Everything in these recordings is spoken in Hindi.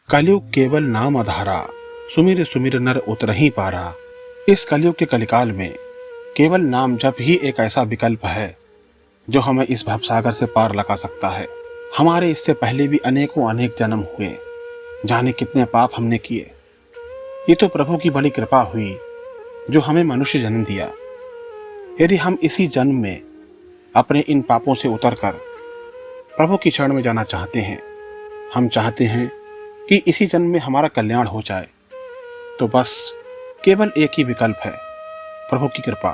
कलयुग केवल नाम आधारा, सुमिर सुमिर नर उतरहि पारा। इस कलयुग के कलिकाल में केवल नाम जप ही एक ऐसा विकल्प है जो हमें इस भवसागर से पार लगा सकता है। हमारे इससे पहले भी अनेकों अनेक जन्म हुए, जाने कितने पाप हमने किए। ये तो प्रभु की बड़ी कृपा हुई जो हमें मनुष्य जन्म दिया। यदि हम इसी जन्म में अपने इन पापों से उतरकर प्रभु की शरण में जाना चाहते हैं, हम चाहते हैं कि इसी जन्म में हमारा कल्याण हो जाए, तो बस केवल एक ही विकल्प है, प्रभु की कृपा।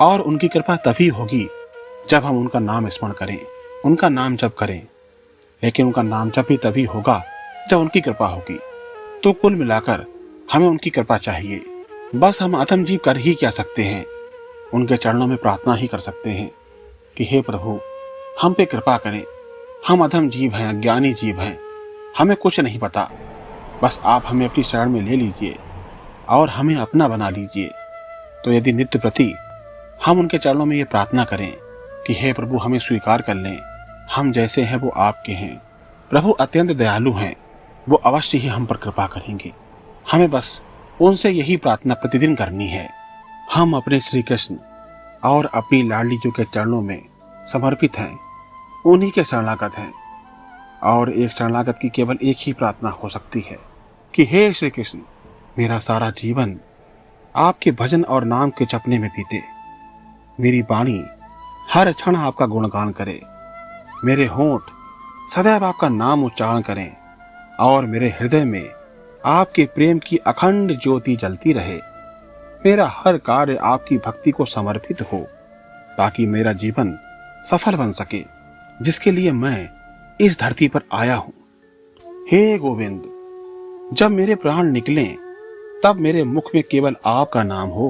और उनकी कृपा तभी होगी जब हम उनका नाम स्मरण करें, उनका नाम जप करें। लेकिन उनका नाम जप भी तभी होगा जब उनकी कृपा होगी। तो कुल मिलाकर हमें उनकी कृपा चाहिए। बस हम अधम जीव कर ही क्या सकते हैं, उनके चरणों में प्रार्थना ही कर सकते हैं कि हे प्रभु, हम पे कृपा करें। हम अधम जीव हैं, अज्ञानी जीव हैं, हमें कुछ नहीं पता। बस आप हमें अपनी शरण में ले लीजिए और हमें अपना बना लीजिए। तो यदि नित्य प्रति हम उनके चरणों में ये प्रार्थना करें कि हे प्रभु, हमें स्वीकार कर लें, हम जैसे हैं वो आपके हैं। प्रभु अत्यंत दयालु हैं, वो अवश्य ही हम पर कृपा करेंगे। हमें बस उनसे यही प्रार्थना प्रतिदिन करनी है। हम अपने श्री कृष्ण और अपनी लाडली जो के चरणों में समर्पित हैं, उन्हीं के शरणागत हैं। और एक शरणागत की केवल एक ही प्रार्थना हो सकती है कि हे श्री कृष्ण, मेरा सारा जीवन आपके भजन और नाम के जपने में बीते। मेरी वाणी हर क्षण आपका गुणगान करे, मेरे होंठ सदैव आपका नाम उच्चारण करें और मेरे हृदय में आपके प्रेम की अखंड ज्योति जलती रहे। मेरा हर कार्य आपकी भक्ति को समर्पित हो, ताकि मेरा जीवन सफल बन सके, जिसके लिए मैं इस धरती पर आया हूं। हे गोविंद, जब मेरे प्राण निकलें तब मेरे मुख में केवल आपका नाम हो।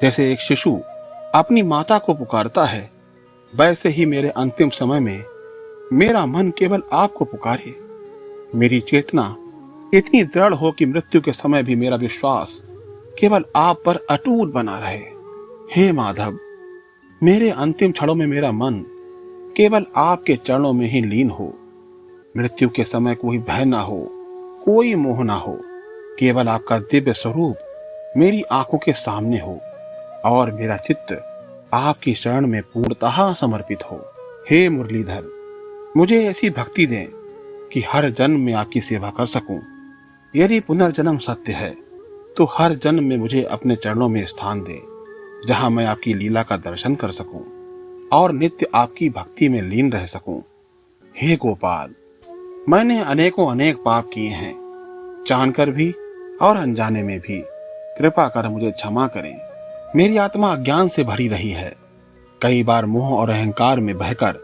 जैसे एक शिशु अपनी माता को पुकारता है, वैसे ही मेरे अंतिम समय में मेरा मन केवल आपको पुकारे। मेरी चेतना इतनी दृढ़ हो कि मृत्यु के समय भी मेरा विश्वास केवल आप पर अटूट बना रहे। हे माधव, मेरे अंतिम क्षणों में मेरा मन केवल आपके चरणों में ही लीन हो। मृत्यु के समय कोई भय ना हो, कोई मोह ना हो, केवल आपका दिव्य स्वरूप मेरी आंखों के सामने हो और मेरा चित्त आपकी शरण में पूर्णतः समर्पित हो। हे मुरलीधर, मुझे ऐसी भक्ति दें कि हर जन्म में आपकी सेवा कर सकूं। यदि पुनर्जन्म सत्य है तो हर जन्म में मुझे अपने चरणों में स्थान दे, जहां मैं आपकी लीला का दर्शन कर सकूं और नित्य आपकी भक्ति में लीन रह सकूं। हे गोपाल, मैंने अनेकों अनेक पाप किए हैं, जानकर भी और अनजाने में भी। कृपा कर मुझे क्षमा करें। मेरी आत्मा अज्ञान से भरी रही है। कई बार मोह और अहंकार में बहकर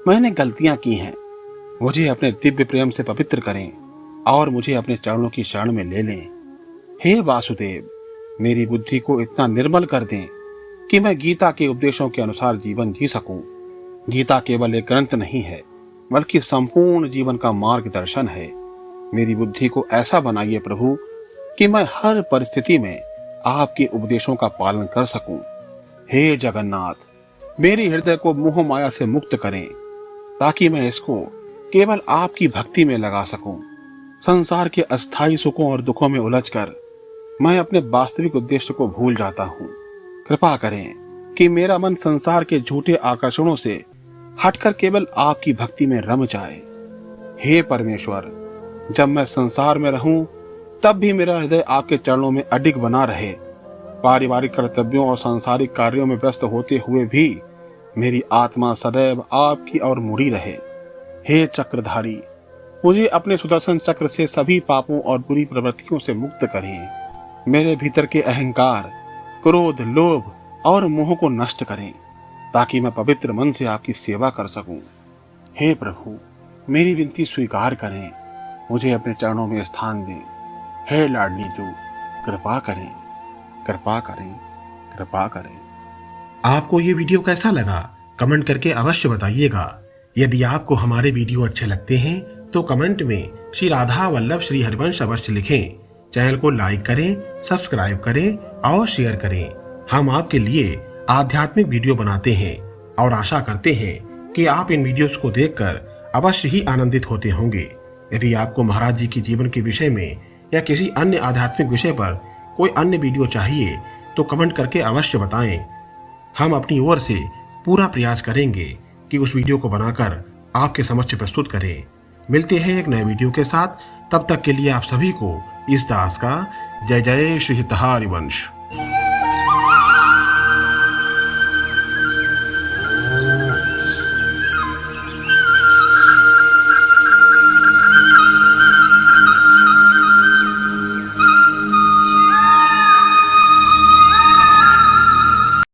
मैंने गलतियां की हैं। मुझे अपने दिव्य प्रेम से पवित्र करें और मुझे अपने चरणों की शरण में ले लें। हे वासुदेव, मेरी बुद्धि को इतना निर्मल कर दें कि मैं गीता के उपदेशों के अनुसार जीवन जी सकूं। गीता केवल एक ग्रंथ नहीं है, बल्कि संपूर्ण जीवन का मार्गदर्शन है। मेरी बुद्धि को ऐसा बनाइए प्रभु कि मैं हर परिस्थिति में आपके उपदेशों का पालन कर सकूं। हे जगन्नाथ, मेरी हृदय को मोह माया से मुक्त करें, ताकि मैं इसको केवल आपकी भक्ति में लगा सकूं। संसार के अस्थायी सुखों और दुखों में उलझकर मैं अपने वास्तविक उद्देश्य को भूल जाता हूं। कृपा करें कि मेरा मन संसार के झूठे आकर्षणों से हटकर केवल आपकी भक्ति में रम जाए। हे परमेश्वर, जब मैं संसार में रहूं तब भी मेरा हृदय आपके चरणों में अडिग बना रहे। पारिवारिक कर्तव्यों और सांसारिक कार्यों में व्यस्त होते हुए भी मेरी आत्मा सदैव आपकी ओर मुड़ी रहे। हे चक्रधारी, मुझे अपने सुदर्शन चक्र से सभी पापों और बुरी प्रवृत्तियों से मुक्त करें। मेरे भीतर के अहंकार, क्रोध, लोभ और मोह को नष्ट करें, ताकि मैं पवित्र मन से आपकी सेवा कर सकूं। हे प्रभु, मेरी विनती स्वीकार करें, मुझे अपने चरणों में स्थान दें। हे लाडली जो, कृपा करें, कृपा करें, कृपा करें। आपको ये वीडियो कैसा लगा कमेंट करके अवश्य बताइएगा। यदि आपको हमारे वीडियो अच्छे लगते हैं तो कमेंट में श्री राधा वल्लभ श्री हरिवंश अवश्य लिखें। चैनल को लाइक करें, सब्सक्राइब करें और शेयर करें। हम आपके लिए आध्यात्मिक वीडियो बनाते हैं और आशा करते हैं कि आप इन वीडियोस को देखकर अवश्य ही आनंदित होते होंगे। यदि आपको महाराज जी के जीवन के विषय में या किसी अन्य आध्यात्मिक विषय पर कोई अन्य वीडियो चाहिए तो कमेंट करके अवश्य बताएं। हम अपनी ओर से पूरा प्रयास करेंगे कि उस वीडियो को बनाकर आपके समक्ष प्रस्तुत करें। मिलते हैं एक नए वीडियो के साथ, तब तक के लिए आप सभी को इस दास का जय जय श्री हरिवंश।